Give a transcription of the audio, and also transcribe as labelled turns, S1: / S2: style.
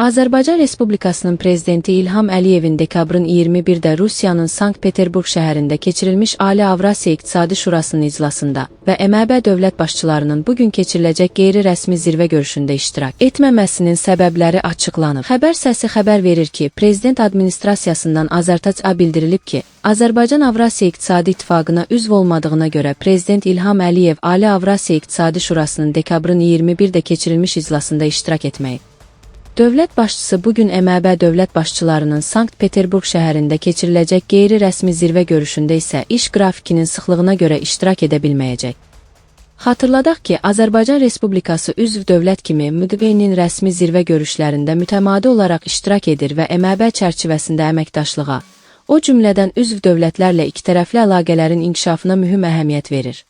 S1: Azərbaycan Respublikasının Prezidenti İlham Əliyevin dekabrın 21-də Rusiyanın Sankt-Peterburq şəhərində keçirilmiş Ali Avrasiya İqtisadi Şurasının iclasında və MƏB dövlət başçılarının bugün keçiriləcək qeyri-rəsmi zirvə görüşündə iştirak etməməsinin səbəbləri açıqlanıb. Xəbər səsi xəbər verir ki, Prezident Administrasiyasından azartaca bildirilib ki, Azərbaycan Avrasiya İqtisadi İttifaqına üzv olmadığına görə Prezident İlham Əliyev Ali Avrasiya İqtisadi Şurasının dekabrın 21-də keçirilmiş iclasında iştirak etməyib. Dövlət başçısı bugün MƏB dövlət başçılarının Sankt-Peterburq şəhərində keçiriləcək qeyri-rəsmi zirvə görüşündə isə iş qrafikinin sıxlığına görə iştirak edə bilməyəcək. Xatırladaq ki, Azərbaycan Respublikası üzv dövlət kimi MÜQV-nin rəsmi zirvə görüşlərində mütəmadi olaraq iştirak edir və MƏB çərçivəsində əməkdaşlığa, o cümlədən üzv dövlətlərlə ikitərəfli əlaqələrin inkişafına mühüm əhəmiyyət verir.